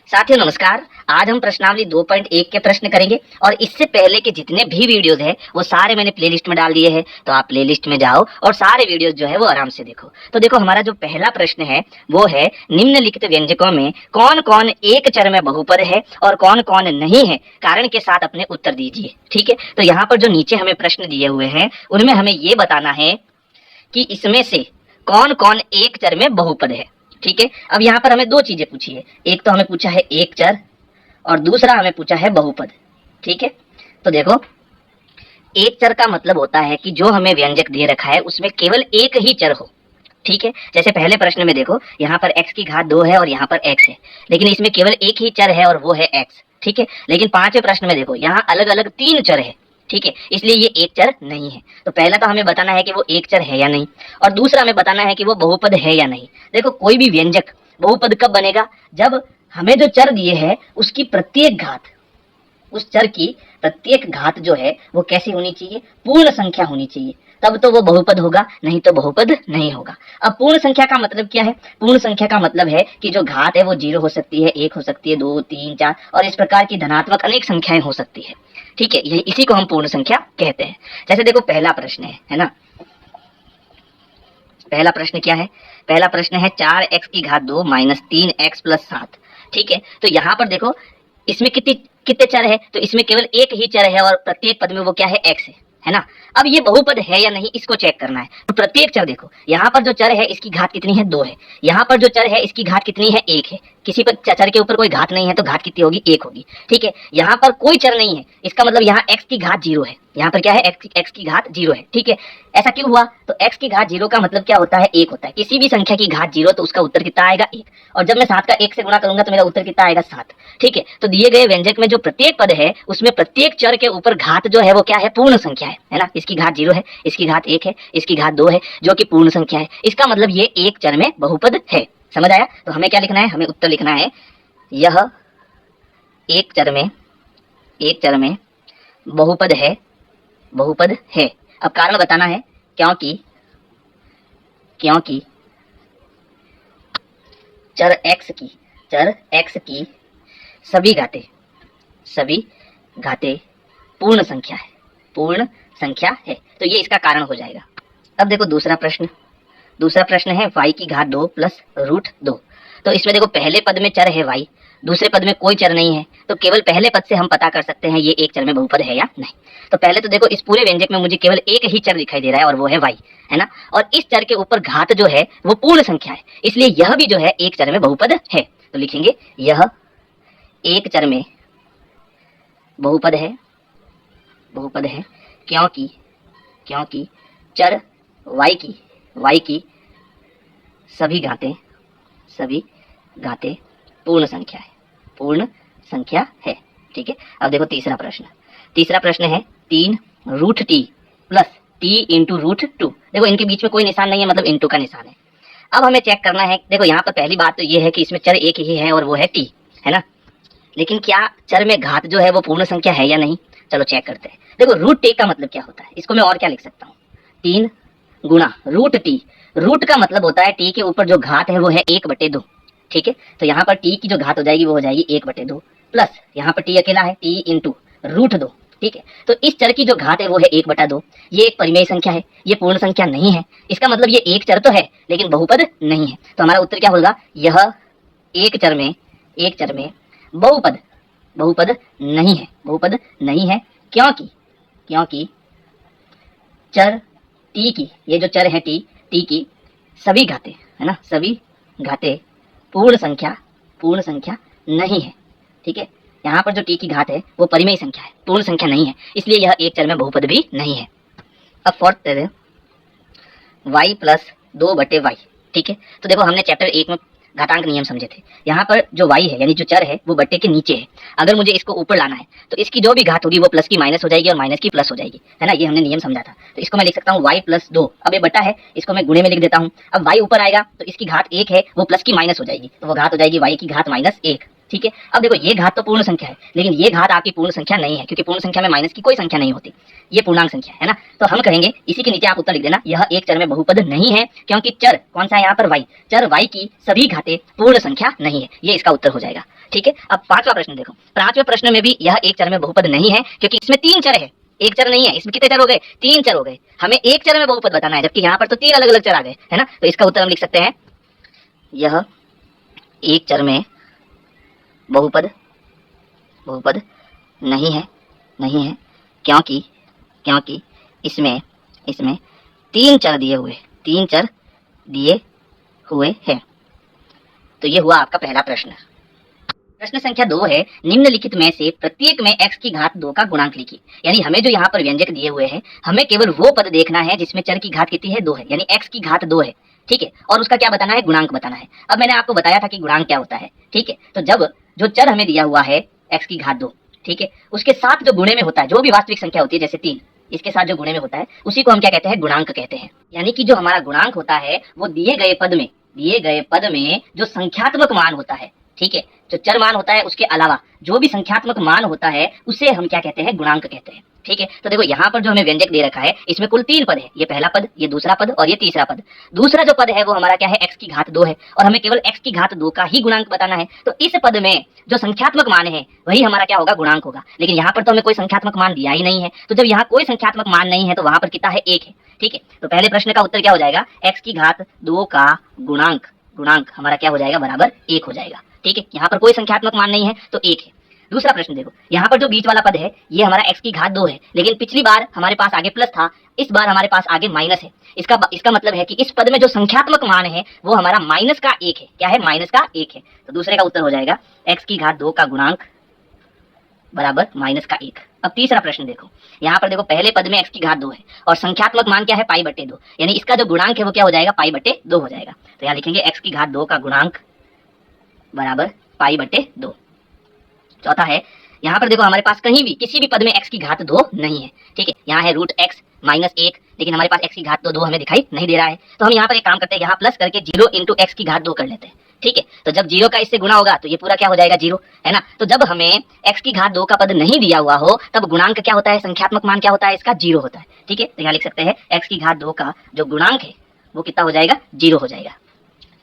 साथियों नमस्कार। आज हम प्रश्नावली 2.1 के प्रश्न करेंगे और इससे पहले के जितने भी वीडियोस हैं वो सारे मैंने प्लेलिस्ट में डाल दिए हैं, तो आप प्लेलिस्ट में जाओ और सारे वीडियोस जो है वो आराम से देखो। तो देखो हमारा जो पहला प्रश्न है वो है निम्नलिखित व्यंजकों में कौन कौन एक चर में बहुपद है और कौन कौन नहीं है, कारण के साथ अपने उत्तर दीजिए। ठीक है, तो यहाँ पर जो नीचे हमें प्रश्न दिए हुए हैं उनमें हमें ये बताना है कि इसमें से कौन कौन एक चर में बहुपद है। ठीक है, अब यहाँ पर हमें दो चीजें पूछी है, एक तो हमें पूछा है एक चर और दूसरा हमें पूछा है बहुपद। ठीक है, तो देखो एक चर का मतलब होता है कि जो हमें व्यंजक दे रखा है उसमें केवल एक ही चर हो। ठीक है, जैसे पहले प्रश्न में देखो यहाँ पर x की घात 2 है और यहाँ पर x है, लेकिन इसमें केवल एक ही चर है और वो है x। ठीक है, लेकिन पांचवें प्रश्न में देखो यहाँ अलग अलग 3 चर है। ठीक है, इसलिए ये एक चर नहीं है। तो पहला तो हमें बताना है कि वो एक चर है या नहीं, और दूसरा हमें बताना है कि वो बहुपद है या नहीं। देखो कोई भी व्यंजक बहुपद कब बनेगा, जब हमें जो चर दिए है उसकी प्रत्येक घात, उस चर की प्रत्येक घात जो है वो कैसी होनी चाहिए, पूर्ण संख्या होनी चाहिए, तब तो वो बहुपद होगा, नहीं तो बहुपद नहीं होगा। अब पूर्ण संख्या का मतलब क्या है, पूर्ण संख्या का मतलब है कि जो घात है वो 0 हो सकती है, 1 हो सकती है, 2, 3, 4 और इस प्रकार की धनात्मक अनेक संख्याएं हो सकती है। ठीक है, यही इसी को हम पूर्ण संख्या कहते हैं। जैसे देखो पहला प्रश्न है ना, पहला प्रश्न क्या है, पहला प्रश्न है 4x की घात 2 माइनस 3x प्लस 7। ठीक है, तो यहाँ पर देखो इसमें कितने कितने चर है, तो इसमें केवल एक ही चर है और प्रत्येक पद में वो क्या है, x है ना। अब ये बहुपद है या नहीं इसको चेक करना है। तो प्रत्येक चर देखो, यहाँ पर जो चर है इसकी घात कितनी है, 2 है, यहाँ पर जो चर है इसकी घात कितनी है, 1 है। किसी पर चर के ऊपर कोई घात नहीं है तो घात कितनी होगी, 1 होगी। ठीक है, यहाँ पर कोई चर नहीं है, इसका मतलब यहाँ x की घात 0 है, यहाँ पर क्या है, x की घात 0 है। ठीक है, ऐसा क्यों हुआ, तो x की घात 0 का मतलब क्या होता है, 1 होता है। किसी भी संख्या की घात 0 तो उसका उत्तर कितना आएगा, 1, और जब मैं 7 का 1 से गुणा करूंगा तो मेरा उत्तर कितना आएगा, 7। ठीक है, तो दिए गए व्यंजक में जो प्रत्येक पद है उसमें प्रत्येक चर के ऊपर घात जो है वो क्या है, पूर्ण संख्या है ना। इसकी घात 0 है, इसकी घात 1 है, इसकी घात 2 है, जो कि पूर्ण संख्या है। इसका मतलब ये एक चर में बहुपद है। समझ आया, तो हमें क्या लिखना है, हमें उत्तर लिखना है यह एक चर में बहुपद है, बहुपद है। अब कारण बताना है, क्योंकि चर x की सभी घातें पूर्ण संख्या है, तो ये इसका कारण हो जाएगा। अब देखो दूसरा प्रश्न है y की घात 2 प्लस रूट 2। तो इसमें देखो पहले पद में चर है y, दूसरे पद में कोई चर नहीं है, तो केवल पहले पद से हम पता कर सकते हैं ये एक चर में बहुपद है या नहीं। तो पहले तो देखो इस पूरे व्यंजक में मुझे केवल एक ही चर दिखाई दे रहा है और वो है y, है ना, और इस चर के ऊपर घात जो है वो पूर्ण संख्या है, इसलिए यह भी जो है एक चर में बहुपद है। तो लिखेंगे यह एक चर में बहुपद है, क्योंकि चर y की सभी घातें पूर्ण संख्या है। ठीक है, अब देखो तीसरा प्रश्न है 3 root T plus T into root 2। देखो इनके बीच में कोई निशान नहीं है, मतलब इंटू का निशान है। अब हमें चेक करना है, देखो यहाँ पर पहली बात तो ये है कि इसमें चर एक ही है और वो है टी, है ना, लेकिन क्या चर में घात जो है वो पूर्ण संख्या है या नहीं, चलो चेक करते हैं। देखो रूट टी का मतलब क्या होता है, इसको मैं और क्या लिख सकता हूँ, 3 गुणा रूट टी। रूट का मतलब होता है टी के ऊपर जो घात है वो है 1/2। ठीक है, तो यहाँ पर टी की जो घात हो जाएगी वो हो जाएगी 1/2 प्लस यहाँ पर टी अकेला है, टी इंटू रूट 2। ठीक है, तो इस चर की जो घात है वो है 1/2। ये एक परिमेय संख्या है, ये पूर्ण संख्या नहीं है, इसका मतलब ये एक चर तो है लेकिन बहुपद नहीं है। तो हमारा उत्तर क्या होगा, यह एक चर में बहुपद नहीं है, क्योंकि चर टी की, ये जो चर है टी की सभी घातें, है ना, सभी घातें पूर्ण संख्या नहीं है। ठीक है, यहाँ पर जो टी की घात है वो परिमेय संख्या है, पूर्ण संख्या नहीं है, इसलिए यह एक चर में बहुपद भी नहीं है। अब फोर्थ है y प्लस 2/y। ठीक है, तो देखो हमने चैप्टर 1 में घातांक नियम समझे थे। यहाँ पर जो y है यानी जो चर है वो बट्टे के नीचे है, अगर मुझे इसको ऊपर लाना है तो इसकी जो भी घात होगी वो प्लस की माइनस हो जाएगी और माइनस की प्लस हो जाएगी, है ना, ये हमने नियम समझा था। तो इसको मैं लिख सकता हूँ y प्लस 2। अब ये बट्टा है, इसको मैं गुणे में लिख देता हूँ। अब y ऊपर आएगा तो इसकी घात 1 है, वो प्लस की माइनस हो जाएगी, तो वो घात हो जाएगी y की घात -1। ठीक है। अब देखो ये घात तो पूर्ण संख्या है, लेकिन ये घात आपकी पूर्ण संख्या नहीं है, क्योंकि पूर्ण संख्या में माइनस की कोई संख्या नहीं होती, ये पूर्णांक संख्या है ना। तो हम कहेंगे, इसी के नीचे आप उत्तर लिख देना, यह एक चर में बहुपद नहीं है, क्योंकि चर कौन सा है यहाँ पर, y, चर y की सभी घातें पूर्ण संख्या नहीं है, ये इसका उत्तर हो जाएगा। ठीक है। अब पांचवा प्रश्न देखो, पांचवें प्रश्न में भी यह एक चर में बहुपद नहीं है, क्योंकि इसमें तीन चर है, एक चर नहीं है। इसमें कितने चर हो गए, तीन चर हो गए। हमें एक चर में बहुपद बताना है, जबकि यहाँ पर तो तीन अलग अलग चर आ गए, है ना। तो इसका उत्तर हम लिख सकते हैं, यह एक चर में बहुपद बहुपद नहीं है, नहीं है, क्योंकि क्योंकि इसमें इसमें तीन चर दिए हुए, तीन चर दिए हुए हैं। तो ये हुआ आपका पहला प्रश्न। प्रश्न संख्या 2 है, निम्नलिखित में से प्रत्येक में x की घात 2 का गुणांक लिखिए। यानी हमें जो यहाँ पर व्यंजक दिए हुए हैं, हमें केवल वो पद देखना है जिसमें चर की घात कितनी है, 2 है, यानी x की घात 2 है। ठीक है। और उसका क्या बताना है, गुणांक बताना है। अब मैंने आपको बताया था कि गुणांक क्या होता है। ठीक है। तो जब जो चर हमें दिया हुआ है x की घात 2, ठीक है, उसके साथ जो गुणे में होता है, जो भी वास्तविक संख्या होती है, जैसे 3, इसके साथ जो गुणे में होता है, उसी को हम क्या कहते हैं, गुणांक कहते हैं। यानी कि जो हमारा गुणांक होता है, वो दिए गए पद में जो संख्यात्मक मान होता है, ठीक है, जो चर मान होता है उसके अलावा जो भी संख्यात्मक मान होता है, उसे हम क्या कहते हैं, गुणांक कहते हैं। ठीक है। तो देखो यहाँ पर जो हमें व्यंजक दे रखा है, इसमें कुल 3 पद है, ये पहला पद, ये दूसरा पद और ये तीसरा पद। दूसरा जो पद है वो हमारा क्या है, x की घात 2 है, और हमें केवल x की घात 2 का ही गुणांक बताना है। तो इस पद में जो संख्यात्मक मान है, वही हमारा क्या होगा, गुणांक होगा। लेकिन यहाँ पर तो हमें कोई संख्यात्मक मान दिया ही नहीं है, तो जब यहाँ कोई संख्यात्मक मान नहीं है, तो वहां पर कितना है, 1 है। ठीक है। तो पहले प्रश्न का उत्तर क्या हो जाएगा, x की घात 2 का गुणांक हमारा क्या हो जाएगा, बराबर 1 हो जाएगा। ठीक है। यहाँ पर कोई संख्यात्मक मान नहीं है, तो 1 है। दूसरा प्रश्न देखो, यहाँ पर जो बीच वाला पद है, ये हमारा x की घात 2 है, लेकिन पिछली बार हमारे पास आगे प्लस था, इस बार हमारे पास आगे माइनस है। इसका मतलब है कि इस पद में जो संख्यात्मक मान है, वो हमारा माइनस का 1 है। क्या है, माइनस का 1 है। तो दूसरे का उत्तर हो जाएगा x की घात 2 का गुणांक बराबर माइनस का 1। अब तीसरा प्रश्न देखो, यहाँ पर देखो, पहले पद में x की घात 2 है, और संख्यात्मक मान क्या है, पाई बटे 2, यानी इसका जो गुणांक है वो क्या हो जाएगा, पाई बटे 2 हो जाएगा। तो यहाँ लिखेंगे x की घात 2 का गुणांक बराबर पाई बटे 2। चौथा है, यहाँ पर देखो, हमारे पास कहीं भी किसी भी पद में x की घात 2 नहीं है। ठीक है। यहाँ है √x माइनस 1, लेकिन हमारे पास x की घात 2 हमें दिखाई नहीं दे रहा है। तो हम यहाँ पर एक काम करते हैं, यहाँ प्लस करके 0 इंटू x की घात 2 कर लेते हैं। ठीक है। तो जब 0 का इससे गुणा होगा, तो ये पूरा क्या हो जाएगा, 0, है ना। तो जब हमें x की घात 2 का पद नहीं दिया हुआ हो, तब गुणांक क्या होता है, संख्यात्मक मान क्या होता है, इसका 0 होता है। ठीक है। तो यहाँ लिख सकते हैं, x की घात 2 का जो गुणांक है वो कितना हो जाएगा, 0 हो जाएगा।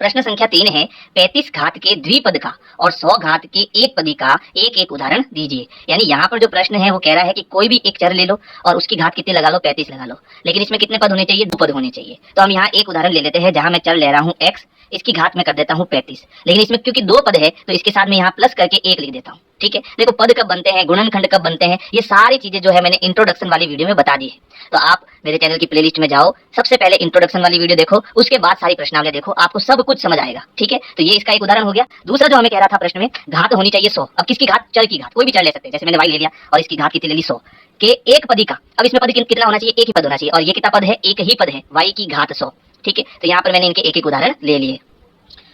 प्रश्न संख्या 3 है, 35 घात के द्विपद का और 100 घात के एक पदी का एक एक उदाहरण दीजिए। यानी यहाँ पर जो प्रश्न है वो कह रहा है कि कोई भी एक चर ले लो और उसकी घात कितनी लगा लो, 35 लगा लो, लेकिन इसमें कितने पद होने चाहिए, 2 पद होने चाहिए। तो हम यहाँ एक उदाहरण ले लेते हैं, जहां मैं चर ले रहा हूँ x, इसकी घात में कर देता हूँ 35, लेकिन इसमें क्योंकि 2 पद है, तो इसके साथ में यहाँ प्लस करके 1 लिख देता हूँ। ठीक है। देखो, पद कब बनते हैं, गुणनखंड कब बनते हैं, ये सारी चीजें जो है मैंने इंट्रोडक्शन वाली वीडियो में बता दी है। तो आप मेरे चैनल की प्लेलिस्ट में जाओ, सबसे पहले इंट्रोडक्शन वाली वीडियो देखो, उसके बाद सारी प्रश्नावली देखो, आपको सब कुछ समझ आएगा। ठीक है। तो ये इसका एक उदाहरण हो गया। दूसरा जो हमें कह रहा था प्रश्न में, घात होनी चाहिए 100। अब किसकी घात, चर की घात, कोई भी चर ले सकते हैं, जैसे मैंने y ले लिया और इसकी घात कितनी ले ली, 100 के एक पदी का। अब इसमें पद कितना होना चाहिए, एक ही पद होना चाहिए, और ये कितना पद है, एक ही पद है, y की घात 100। ठीक है। तो यहाँ पर मैंने इनके एक एक उदाहरण ले लिए।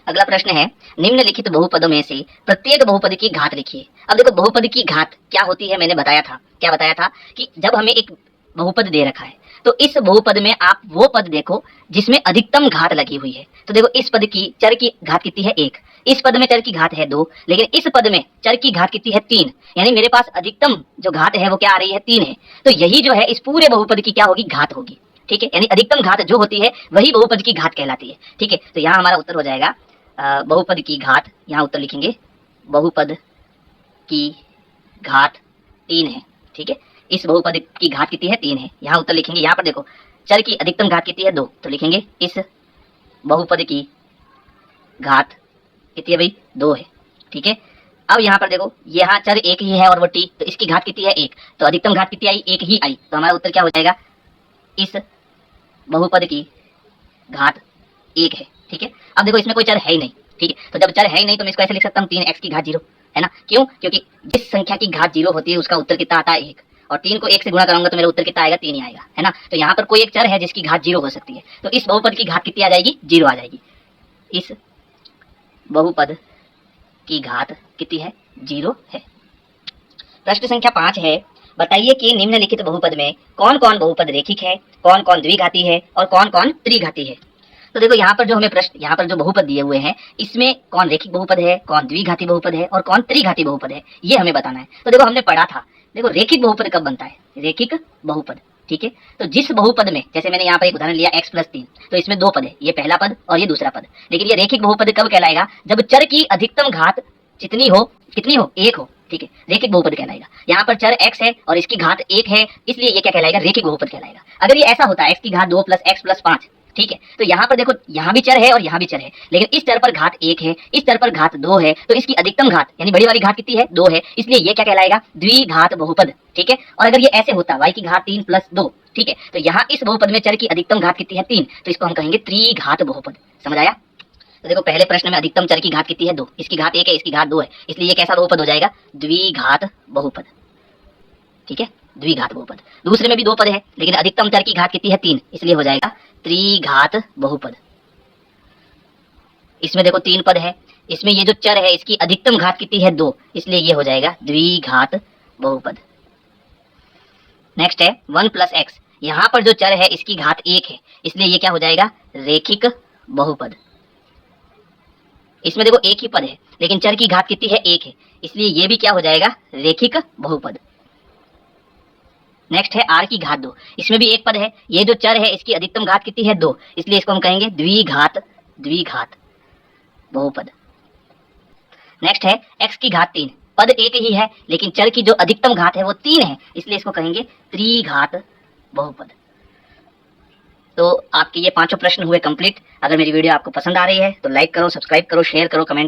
अगला प्रश्न है, निम्नलिखित बहुपदों में से प्रत्येक बहुपद की घात लिखिए। अब देखो, बहुपद की घात क्या होती है, मैंने बताया था, क्या बताया था, कि जब हमें एक बहुपद दे रखा है, तो इस बहुपद में आप वो पद देखो जिसमें अधिकतम घात लगी हुई है। तो देखो, इस पद की चर की घात कितनी है, 1, इस पद में चर की घात है 2, लेकिन इस पद में चर की घात कितनी है, 3, यानी मेरे पास अधिकतम जो घात है वो क्या आ रही है, 3 है। तो यही जो है इस पूरे बहुपद की क्या होगी, घात होगी। ठीक है। यानी अधिकतम घात जो होती है वही बहुपद की घात कहलाती है। ठीक है। तो यहाँ हमारा उत्तर हो जाएगा बहुपद की घात, यहाँ उत्तर लिखेंगे, बहुपद की घात 3 है। ठीक है। इस बहुपद की घात कितनी है, 3 है, यहाँ उत्तर लिखेंगे। यहाँ पर देखो, चर की अधिकतम घात कितनी है, 2, तो लिखेंगे इस बहुपद की घात कितनी है भाई, 2 है। ठीक है। अब यहाँ पर देखो, यहाँ चर एक ही है और वो t, तो इसकी घात कितनी है, 1, तो अधिकतम घात कितनी आई, 1 ही आई। तो हमारा उत्तर क्या हो जाएगा, इस बहुपद की घात 1 है। ठीक है। अब देखो, इसमें कोई चर है ही नहीं। ठीक है। तो जब चर है ही नहीं, तो मैं इसको ऐसे लिख सकता हूँ, 3x की घात 0, है ना। क्यों, क्योंकि जिस संख्या की घात 0 होती है उसका उत्तर कितना आता है, 1, और 3 को 1 से गुणा कराऊंगा तो मेरा उत्तर कितना आएगा, 3 ही आएगा, है ना। तो यहाँ पर कोई एक चर है जिसकी घात 0 हो सकती है, तो इस बहुपद की घात कितनी आ जाएगी, 0 आ जाएगी। इस बहुपद की घात कितनी है, 0 है। प्रश्न संख्या 5 है, बताइए कि निम्नलिखित बहुपद में कौन कौन बहुपद रेखिक है, कौन कौन द्विघाती है और कौन कौन त्रिघाती है। तो देखो यहाँ पर जो हमें प्रश्न, यहाँ पर जो बहुपद दिए हुए हैं, इसमें कौन रेखिक बहुपद है, कौन द्विघाती बहुपद है और कौन त्रिघाती बहुपद है, ये हमें बताना है। तो देखो हमने पढ़ा था, देखो रेखिक बहुपद कब बनता है, रेखिक बहुपद, ठीक है। तो जिस बहुपद में, जैसे मैंने यहाँ पर एक उदाहरण लिया x + 3, तो इसमें दो पद है, ये पहला पद और ये दूसरा पद, लेकिन ये रेखिक बहुपद कब कहलाएगा, जब चर की अधिकतम घात जितनी हो, कितनी हो, 1 हो, ठीक है, रेखिक बहुपद कहलाएगा। यहाँ पर चर x है और इसकी घात 1 है, इसलिए ये क्या कहलाएगा, रेखिक बहुपद कहलाएगा। अगर ये ऐसा होता है x की घात 2 + x + 5, ठीक है, तो यहाँ पर देखो यहाँ भी चर है और यहाँ भी चर है, लेकिन इस चर पर घात 1 है, इस चर पर घात 2 है, तो इसकी अधिकतम घात यानी बड़ी वाली घात कितनी है, 2 है, इसलिए ये क्या कहलाएगा, द्विघात बहुपद, ठीक है। और अगर ये ऐसे होता y की घात 3 + 2, ठीक है, तो यहाँ इस बहुपद में चर की अधिकतम घात कितनी है, 3, तो इसको हम कहेंगे त्रिघात बहुपद। समझ आया। तो देखो पहले प्रश्न में अधिकतम चर की घात कितनी है, 2, इसकी घात 1 है, इसकी घात 2 है, इसलिए ये कैसा बहुपद हो जाएगा, द्विघात बहुपद, ठीक है, द्विघात बहुपद। दूसरे में भी 2 पद है, लेकिन अधिकतम चर की घात कितनी है, 3, इसलिए हो जाएगा त्रिघात बहुपद। इसमें देखो 3 पद है, इसमें ये जो चर है इसकी अधिकतम घात कितनी है, 2, इसलिए ये हो जाएगा द्विघात बहुपद। नेक्स्ट है 1 + x, यहाँ पर जो चर है इसकी घात 1 है, इसलिए ये क्या हो जाएगा, रेखिक बहुपद। इसमें देखो एक ही पद है, लेकिन चर की घात कितनी है, 1 है, इसलिए ये भी क्या हो जाएगा, रेखिक बहुपद। नेक्स्ट है r की घात 2, इसमें भी एक पद है, ये जो चर है इसकी अधिकतम घात कितनी है, 2, इसलिए इसको हम कहेंगे द्विघात बहुपद। नेक्स्ट है x की घात 3, पद एक ही है, लेकिन चर की जो अधिकतम घात है वो 3 है, इसलिए इसको कहेंगे त्रिघात बहुपद। तो आपके ये 5 प्रश्न हुए कंप्लीट। अगर मेरी वीडियो आपको पसंद आ रही है तो लाइक करो, सब्सक्राइब करो, शेयर करो, कमेंट